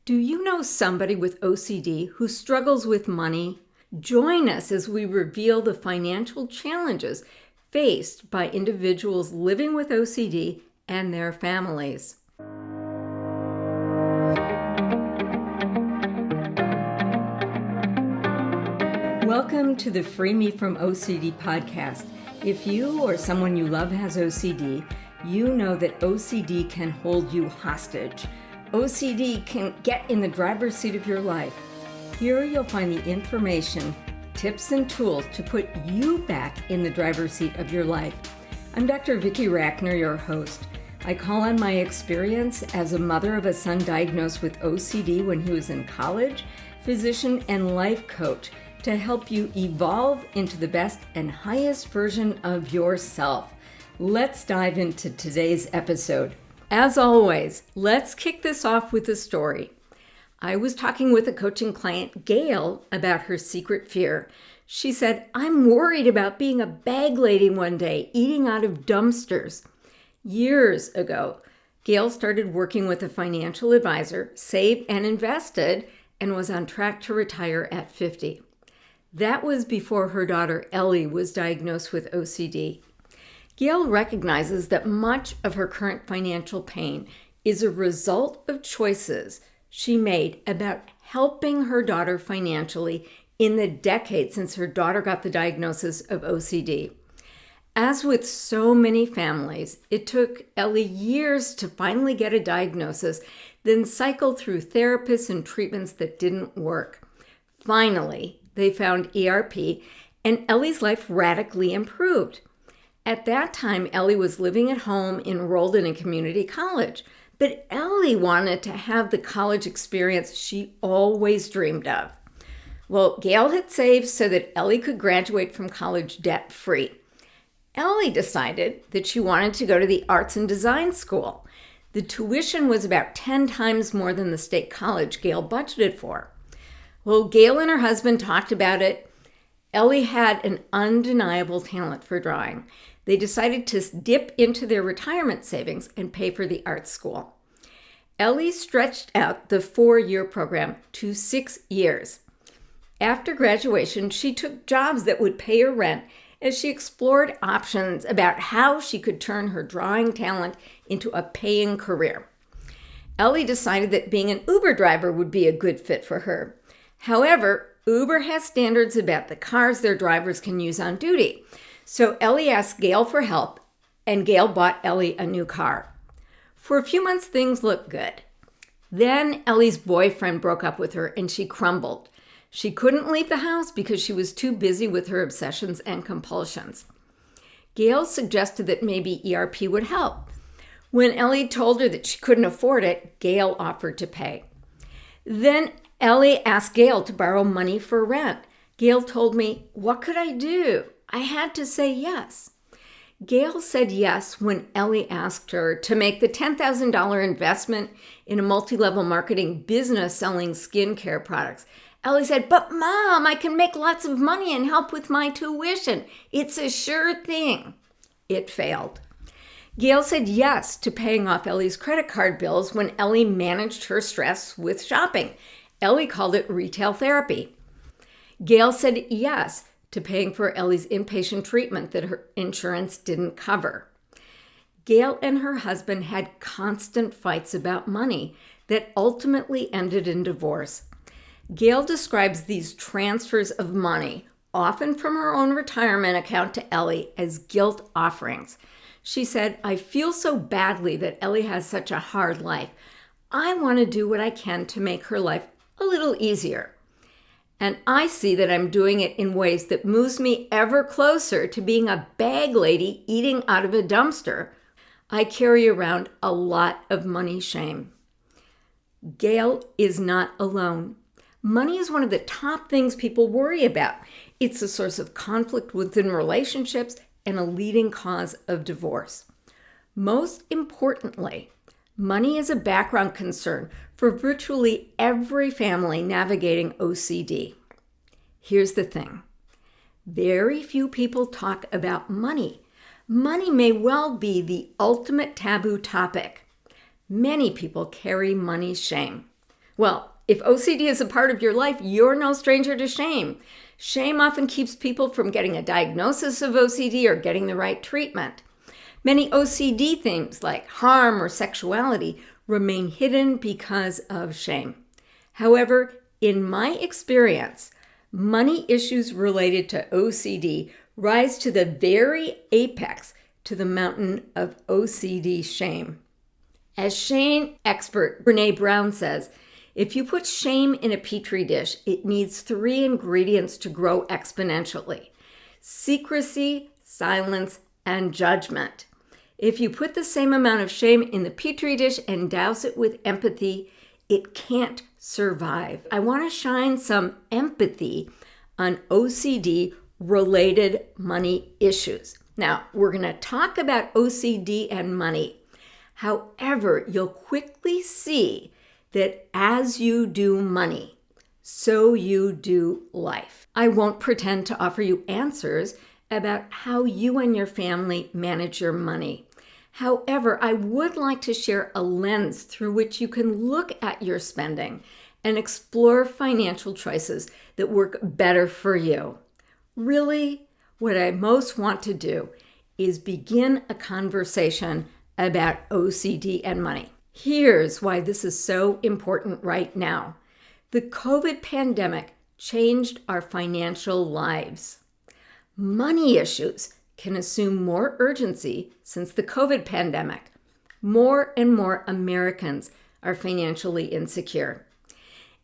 Do you know somebody with OCD who struggles with money? Join us as we reveal the financial challenges faced by individuals living with OCD and their families. Welcome to the Free Me from OCD podcast. If you or someone you love has OCD, you know that OCD can hold you hostage. OCD can get in the driver's seat of your life. Here you'll find the information, tips, and tools to put you back in the driver's seat of your life. I'm Dr. Vicki Rackner, your host. I call on my experience as a mother of a son diagnosed with OCD when he was in college, physician, and life coach to help you evolve into the best and highest version of yourself. Let's dive into today's episode. As always, let's kick this off with a story. I was talking with a coaching client, Gail, about her secret fear. She said, "I'm worried about being a bag lady one day, eating out of dumpsters." Years ago, Gail started working with a financial advisor, saved and invested, and was on track to retire at 50. That was before her daughter, Ellie, was diagnosed with OCD. Gail recognizes that much of her current financial pain is a result of choices she made about helping her daughter financially in the decade since her daughter got the diagnosis of OCD. As with so many families, it took Ellie years to finally get a diagnosis, then cycle through therapists and treatments that didn't work. Finally, they found ERP, and Ellie's life radically improved. At that time, Ellie was living at home, enrolled in a community college. But Ellie wanted to have the college experience she always dreamed of. Well, Gail had saved so that Ellie could graduate from college debt-free. Ellie decided that she wanted to go to the arts and design school. The tuition was about 10 times more than the state college Gail budgeted for. Well, Gail and her husband talked about it. Ellie had an undeniable talent for drawing. They decided to dip into their retirement savings and pay for the art school. Ellie stretched out the 4-year program to 6 years. After graduation, she took jobs that would pay her rent as she explored options about how she could turn her drawing talent into a paying career. Ellie decided that being an Uber driver would be a good fit for her. However, Uber has standards about the cars their drivers can use on duty. So Ellie asked Gail for help, and Gail bought Ellie a new car. For a few months, things looked good. Then Ellie's boyfriend broke up with her, and she crumbled. She couldn't leave the house because she was too busy with her obsessions and compulsions. Gail suggested that maybe ERP would help. When Ellie told her that she couldn't afford it, Gail offered to pay. Then Ellie asked Gail to borrow money for rent. Gail told me, "What could I do?" I had to say yes. Gail said yes when Ellie asked her to make the $10,000 investment in a multi-level marketing business selling skincare products. Ellie said, "But Mom, I can make lots of money and help with my tuition. It's a sure thing." It failed. Gail said yes to paying off Ellie's credit card bills when Ellie managed her stress with shopping. Ellie called it retail therapy. Gail said yes to paying for Ellie's inpatient treatment that her insurance didn't cover. Gail and her husband had constant fights about money that ultimately ended in divorce. Gail describes these transfers of money, often from her own retirement account to Ellie, as guilt offerings. She said, "I feel so badly that Ellie has such a hard life. I want to do what I can to make her life a little easier. And I see that I'm doing it in ways that moves me ever closer to being a bag lady eating out of a dumpster. I carry around a lot of money shame." Gail is not alone. Money is one of the top things people worry about. It's a source of conflict within relationships and a leading cause of divorce. Most importantly, money is a background concern for virtually every family navigating OCD. Here's the thing. Very few people talk about money. Money may well be the ultimate taboo topic. Many people carry money shame. Well, if OCD is a part of your life, you're no stranger to shame. Shame often keeps people from getting a diagnosis of OCD or getting the right treatment. Many OCD themes like harm or sexuality remain hidden because of shame. However, in my experience, money issues related to OCD rise to the very apex to the mountain of OCD shame. As shame expert Brene Brown says, if you put shame in a petri dish, it needs 3 ingredients to grow exponentially: secrecy, silence, and judgment. If you put the same amount of shame in the petri dish and douse it with empathy, it can't survive. I want to shine some empathy on OCD-related money issues. Now, we're going to talk about OCD and money. However, you'll quickly see that as you do money, so you do life. I won't pretend to offer you answers about how you and your family manage your money. However, I would like to share a lens through which you can look at your spending and explore financial choices that work better for you. Really, what I most want to do is begin a conversation about OCD and money. Here's why this is so important right now. The COVID pandemic changed our financial lives. Money issues can assume more urgency since the COVID pandemic. More and more Americans are financially insecure.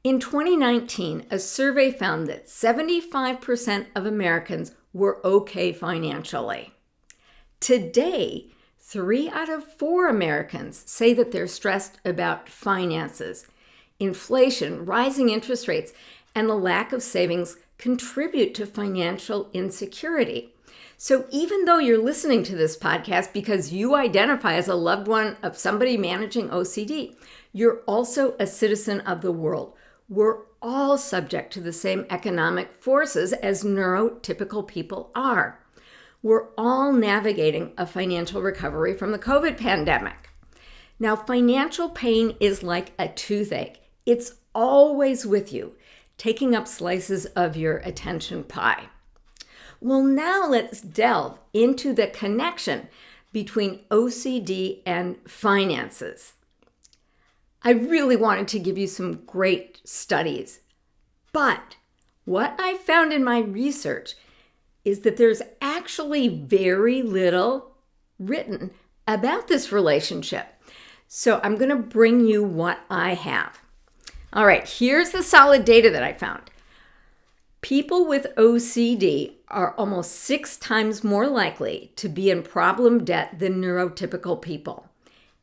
In 2019, a survey found that 75% of Americans were okay financially. Today, 3 out of 4 Americans say that they're stressed about finances. Inflation, rising interest rates, and the lack of savings contribute to financial insecurity. So even though you're listening to this podcast because you identify as a loved one of somebody managing OCD, you're also a citizen of the world. We're all subject to the same economic forces as neurotypical people are. We're all navigating a financial recovery from the COVID pandemic. Now, financial pain is like a toothache. It's always with you, taking up slices of your attention pie. Well, now let's delve into the connection between OCD and finances. I really wanted to give you some great studies, but what I found in my research is that there's actually very little written about this relationship. So I'm going to bring you what I have. All right, here's the solid data that I found. People with OCD are almost 6 times more likely to be in problem debt than neurotypical people.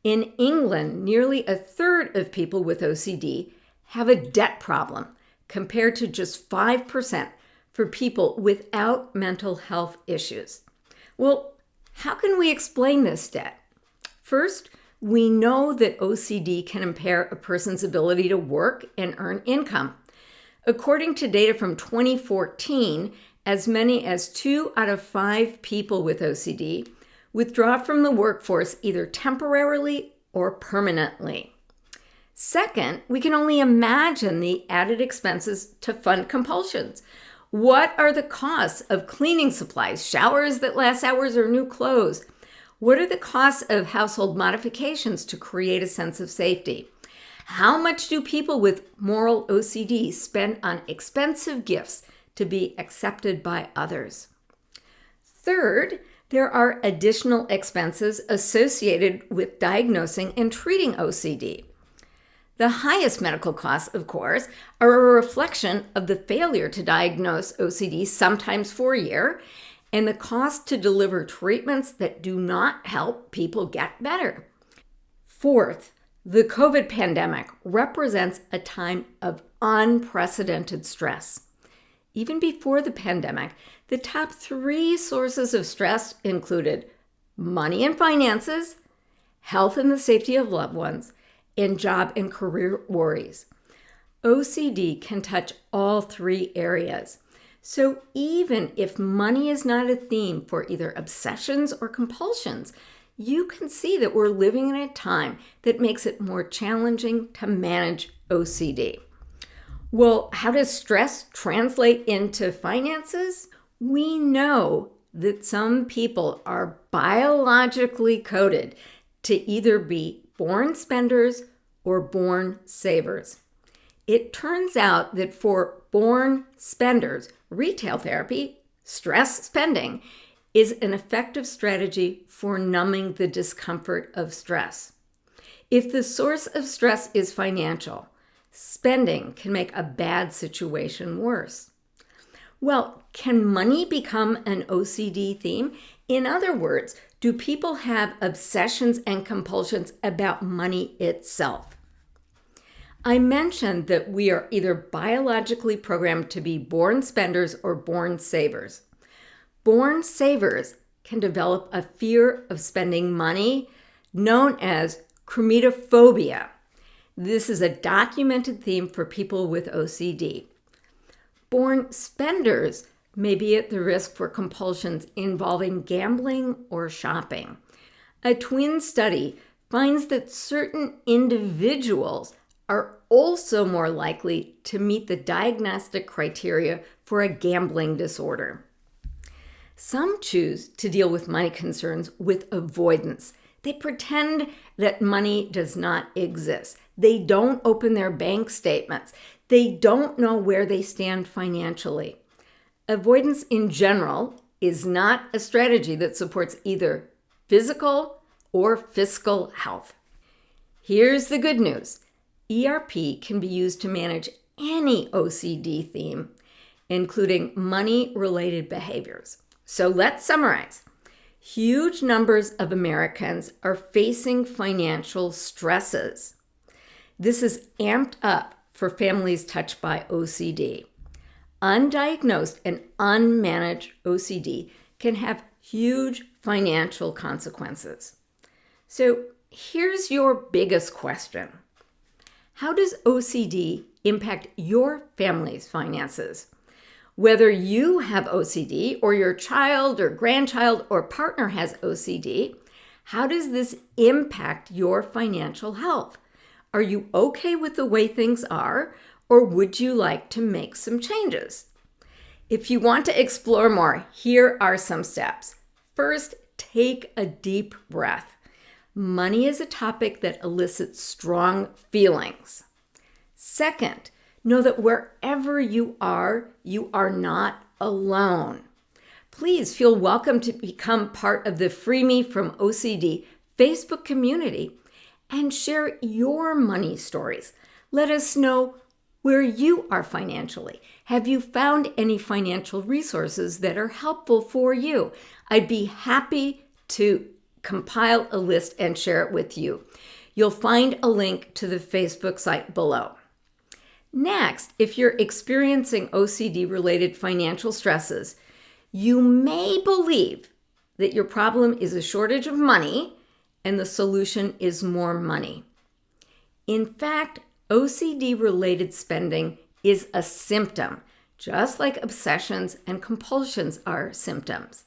In England, nearly 1/3 of people with OCD have a debt problem, compared to just 5% for people without mental health issues. Well, how can we explain this debt? First, we know that OCD can impair a person's ability to work and earn income. According to data from 2014, as many as 2 out of 5 people with OCD withdraw from the workforce either temporarily or permanently. Second, we can only imagine the added expenses to fund compulsions. What are the costs of cleaning supplies, showers that last hours, or new clothes? What are the costs of household modifications to create a sense of safety? How much do people with moral OCD spend on expensive gifts to be accepted by others? Third, there are additional expenses associated with diagnosing and treating OCD. The highest medical costs, of course, are a reflection of the failure to diagnose OCD, sometimes for a year, and the cost to deliver treatments that do not help people get better. Fourth, the COVID pandemic represents a time of unprecedented stress. Even before the pandemic, the top 3 sources of stress included money and finances, health and the safety of loved ones, and job and career worries. OCD can touch all 3 areas. So even if money is not a theme for either obsessions or compulsions, you can see that we're living in a time that makes it more challenging to manage OCD. Well, how does stress translate into finances? We know that some people are biologically coded to either be born spenders or born savers. It turns out that for born spenders, retail therapy, stress spending, is an effective strategy for numbing the discomfort of stress. If the source of stress is financial, spending can make a bad situation worse. Well, can money become an OCD theme? In other words, do people have obsessions and compulsions about money itself? I mentioned that we are either biologically programmed to be born spenders or born savers. Born savers can develop a fear of spending money known as chromatophobia. This is a documented theme for people with OCD. Born spenders may be at the risk for compulsions involving gambling or shopping. A twin study finds that certain individuals are also more likely to meet the diagnostic criteria for a gambling disorder. Some choose to deal with money concerns with avoidance. They pretend that money does not exist. They don't open their bank statements. They don't know where they stand financially. Avoidance in general is not a strategy that supports either physical or fiscal health. Here's the good news. ERP can be used to manage any OCD theme, including money-related behaviors. So let's summarize. Huge numbers of Americans are facing financial stresses. This is amped up for families touched by OCD. Undiagnosed and unmanaged OCD can have huge financial consequences. So here's your biggest question. How does OCD impact your family's finances? Whether you have OCD or your child or grandchild or partner has OCD, how does this impact your financial health? Are you okay with the way things are, or would you like to make some changes? If you want to explore more, here are some steps. First, take a deep breath. Money is a topic that elicits strong feelings. Second, know that wherever you are not alone. Please feel welcome to become part of the Free Me from OCD Facebook community and share your money stories. Let us know where you are financially. Have you found any financial resources that are helpful for you? I'd be happy to compile a list and share it with you. You'll find a link to the Facebook site below. Next, if you're experiencing OCD-related financial stresses, you may believe that your problem is a shortage of money and the solution is more money. In fact, OCD-related spending is a symptom, just like obsessions and compulsions are symptoms.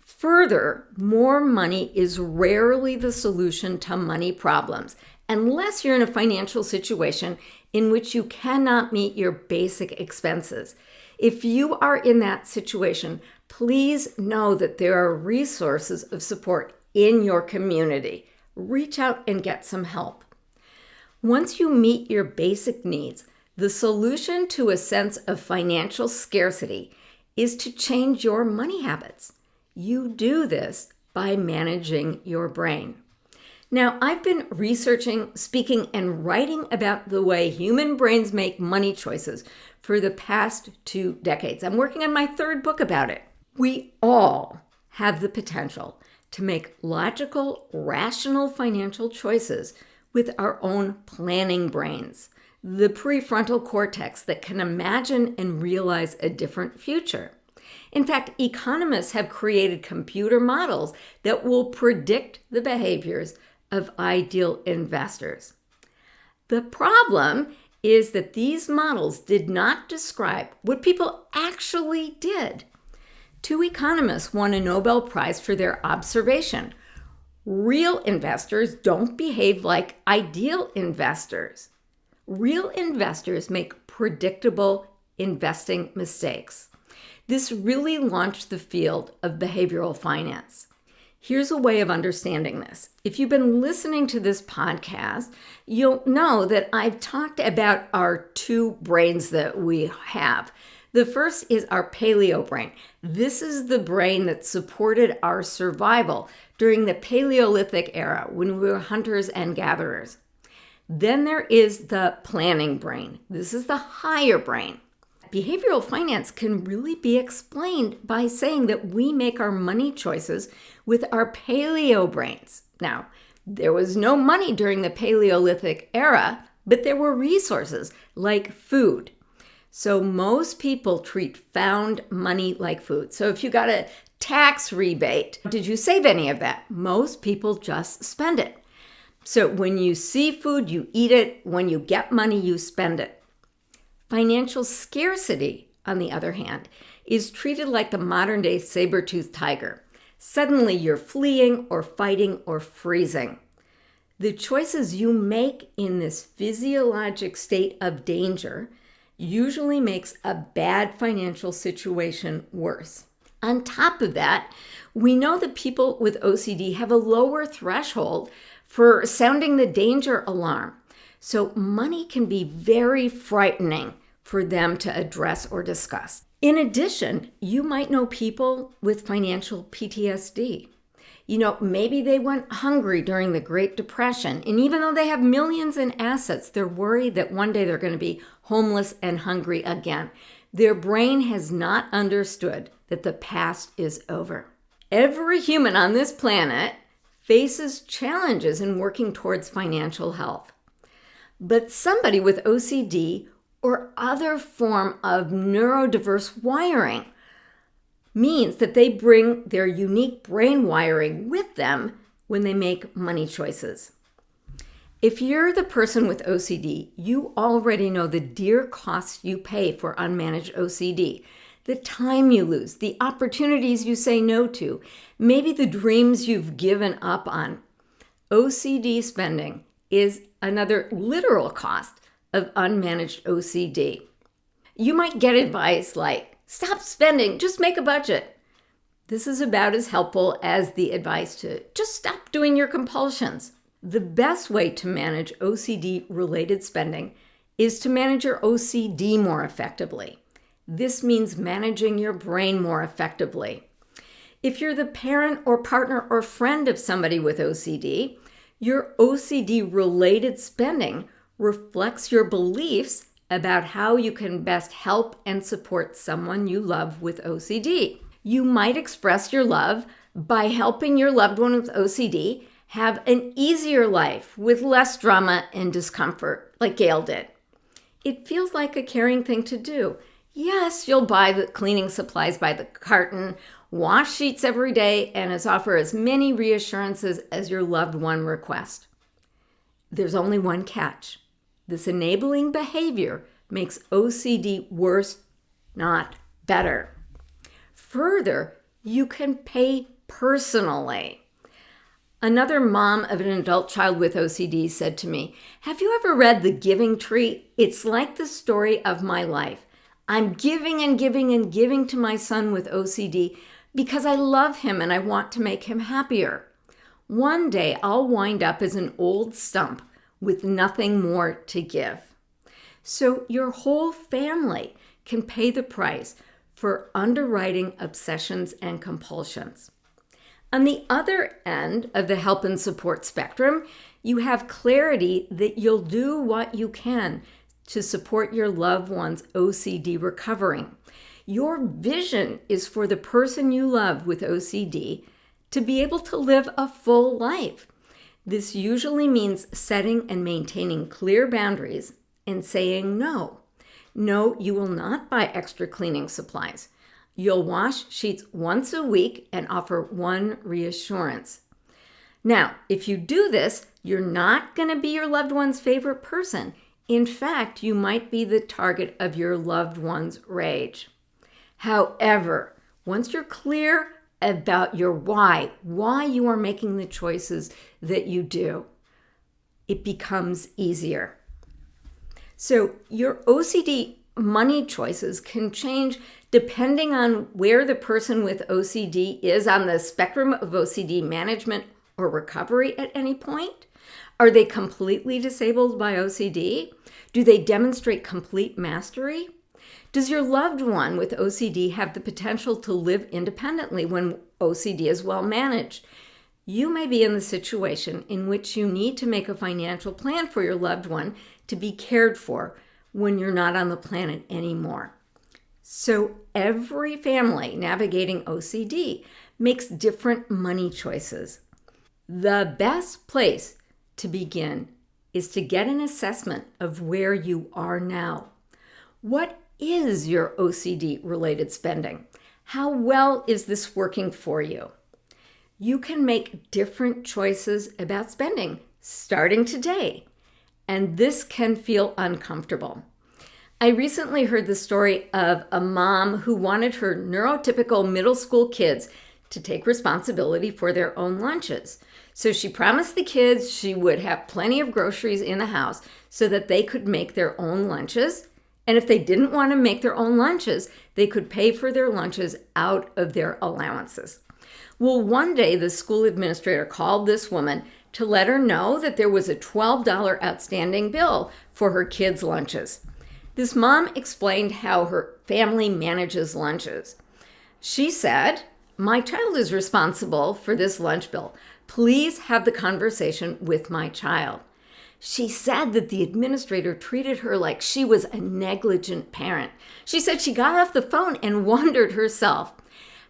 Further, more money is rarely the solution to money problems, unless you're in a financial situation in which you cannot meet your basic expenses. If you are in that situation, please know that there are resources of support in your community. Reach out and get some help. Once you meet your basic needs, the solution to a sense of financial scarcity is to change your money habits. You do this by managing your brain. Now, I've been researching, speaking, and writing about the way human brains make money choices for the past 2 decades. I'm working on my 3rd book about it. We all have the potential to make logical, rational financial choices with our own planning brains, the prefrontal cortex that can imagine and realize a different future. In fact, economists have created computer models that will predict the behaviors of ideal investors. The problem is that these models did not describe what people actually did. 2 economists won a Nobel Prize for their observation. Real investors don't behave like ideal investors. Real investors make predictable investing mistakes. This really launched the field of behavioral finance. Here's a way of understanding this. If you've been listening to this podcast, you'll know that I've talked about our two brains that we have. The first is our paleo brain. This is the brain that supported our survival during the Paleolithic era when we were hunters and gatherers. Then there is the planning brain. This is the higher brain. Behavioral finance can really be explained by saying that we make our money choices with our paleo brains. Now, there was no money during the Paleolithic era, but there were resources like food. So most people treat found money like food. So if you got a tax rebate, did you save any of that? Most people just spend it. So when you see food, you eat it. When you get money, you spend it. Financial scarcity, on the other hand, is treated like the modern-day saber-toothed tiger. Suddenly you're fleeing or fighting or freezing. The choices you make in this physiologic state of danger usually makes a bad financial situation worse. On top of that, we know that people with OCD have a lower threshold for sounding the danger alarm. So money can be very frightening for them to address or discuss. In addition, you might know people with financial PTSD. Maybe they went hungry during the Great Depression, and even though they have millions in assets, they're worried that one day they're going to be homeless and hungry again. Their brain has not understood that the past is over. Every human on this planet faces challenges in working towards financial health. But somebody with OCD or other form of neurodiverse wiring means that they bring their unique brain wiring with them when they make money choices. If you're the person with OCD, you already know the dear costs you pay for unmanaged OCD, the time you lose, the opportunities you say no to, maybe the dreams you've given up on. OCD spending is another literal cost of unmanaged OCD. You might get advice like, stop spending, just make a budget. This is about as helpful as the advice to just stop doing your compulsions. The best way to manage OCD-related spending is to manage your OCD more effectively. This means managing your brain more effectively. If you're the parent or partner or friend of somebody with OCD, your OCD-related spending reflects your beliefs about how you can best help and support someone you love with OCD. You might express your love by helping your loved one with OCD have an easier life with less drama and discomfort, like Gail did. It feels like a caring thing to do. Yes, you'll buy the cleaning supplies by the carton, wash sheets every day, and offer as many reassurances as your loved one requests. There's only one catch. This enabling behavior makes OCD worse, not better. Further, you can pay personally. Another mom of an adult child with OCD said to me, "Have you ever read The Giving Tree? It's like the story of my life. I'm giving and giving and giving to my son with OCD because I love him and I want to make him happier. One day I'll wind up as an old stump with nothing more to give." So your whole family can pay the price for underwriting obsessions and compulsions. On the other end of the help and support spectrum, you have clarity that you'll do what you can to support your loved one's OCD recovering. Your vision is for the person you love with OCD to be able to live a full life. This usually means setting and maintaining clear boundaries and saying no. No, you will not buy extra cleaning supplies. You'll wash sheets once a week and offer one reassurance. Now, if you do this, you're not going to be your loved one's favorite person. In fact, you might be the target of your loved one's rage. However, once you're clear about your why you are making the choices that you do, it becomes easier. So your OCD money choices can change depending on where the person with OCD is on the spectrum of OCD management or recovery at any point. Are they completely disabled by OCD? Do they demonstrate complete mastery? Does your loved one with OCD have the potential to live independently when OCD is well managed? You may be in the situation in which you need to make a financial plan for your loved one to be cared for when you're not on the planet anymore. So every family navigating OCD makes different money choices. The best place to begin is to get an assessment of where you are now. What is your OCD-related spending? How well is this working for you? You can make different choices about spending starting today, and this can feel uncomfortable. I recently heard the story of a mom who wanted her neurotypical middle school kids to take responsibility for their own lunches. So she promised the kids she would have plenty of groceries in the house so that they could make their own lunches. And if they didn't want to make their own lunches, they could pay for their lunches out of their allowances. Well, one day the school administrator called this woman to let her know that there was a $12 outstanding bill for her kids' lunches. This mom explained how her family manages lunches. She said, "My child is responsible for this lunch bill. Please have the conversation with my child." She said that the administrator treated her like she was a negligent parent. She said she got off the phone and wondered herself.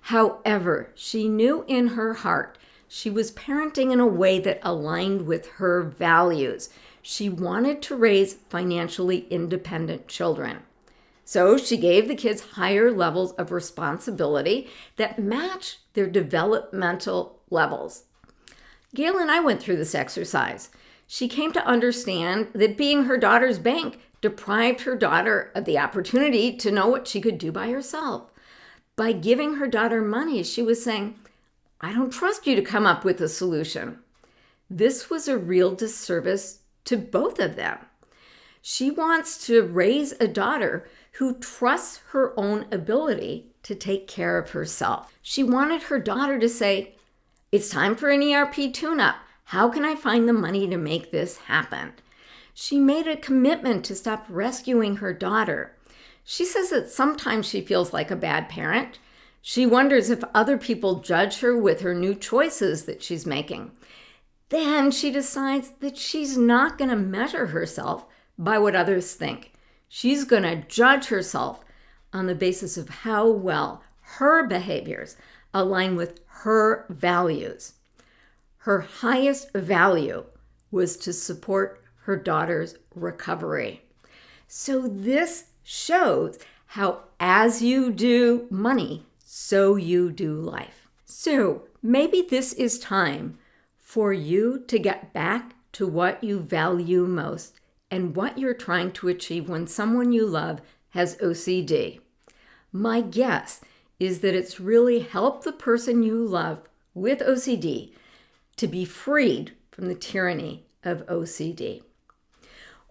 However, she knew in her heart she was parenting in a way that aligned with her values. She wanted to raise financially independent children. So she gave the kids higher levels of responsibility that match their developmental levels. Gail and I went through this exercise. She came to understand that being her daughter's bank deprived her daughter of the opportunity to know what she could do by herself. By giving her daughter money, she was saying, "I don't trust you to come up with a solution." This was a real disservice to both of them. She wants to raise a daughter who trusts her own ability to take care of herself. She wanted her daughter to say, "It's time for an ERP tune-up. How can I find the money to make this happen?" She made a commitment to stop rescuing her daughter. She says that sometimes she feels like a bad parent. She wonders if other people judge her with her new choices that she's making. Then she decides that she's not going to measure herself by what others think. She's going to judge herself on the basis of how well her behaviors align with her values. Her highest value was to support her daughter's recovery. So this shows how as you do money, so you do life. So maybe this is time for you to get back to what you value most and what you're trying to achieve when someone you love has OCD. My guess is that it's really helped the person you love with OCD to be freed from the tyranny of OCD.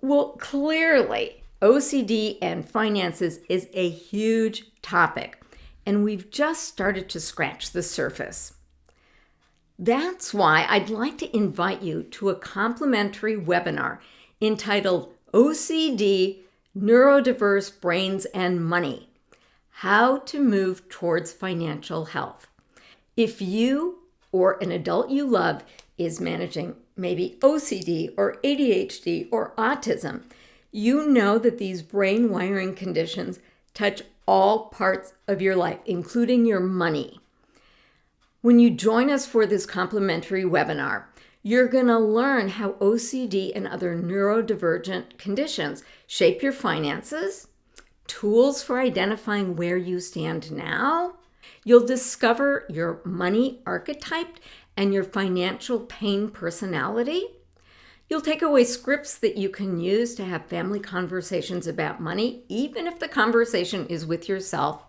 Well, clearly, OCD and finances is a huge topic, and we've just started to scratch the surface. That's why I'd like to invite you to a complimentary webinar entitled OCD, Neurodiverse Brains and Money: How to Move Towards Financial Health. If you or an adult you love is managing maybe OCD or ADHD or autism, you know that these brain wiring conditions touch all parts of your life, including your money. When you join us for this complimentary webinar, you're going to learn how OCD and other neurodivergent conditions shape your finances, tools for identifying where you stand now. You'll discover your money archetype and your financial pain personality. You'll take away scripts that you can use to have family conversations about money, even if the conversation is with yourself.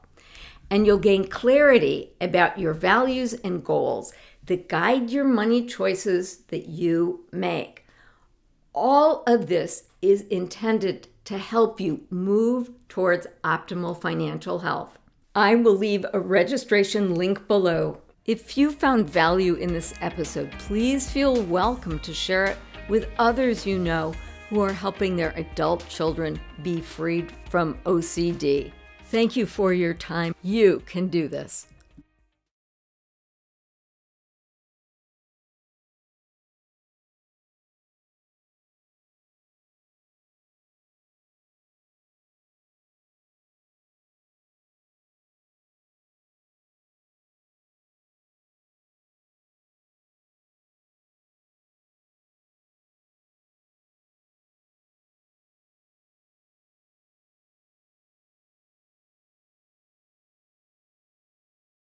and you'll gain clarity about your values and goals that guide your money choices that you make. All of this is intended to help you move towards optimal financial health. I will leave a registration link below. If you found value in this episode, please feel welcome to share it with others you know who are helping their adult children be freed from OCD. Thank you for your time. You can do this.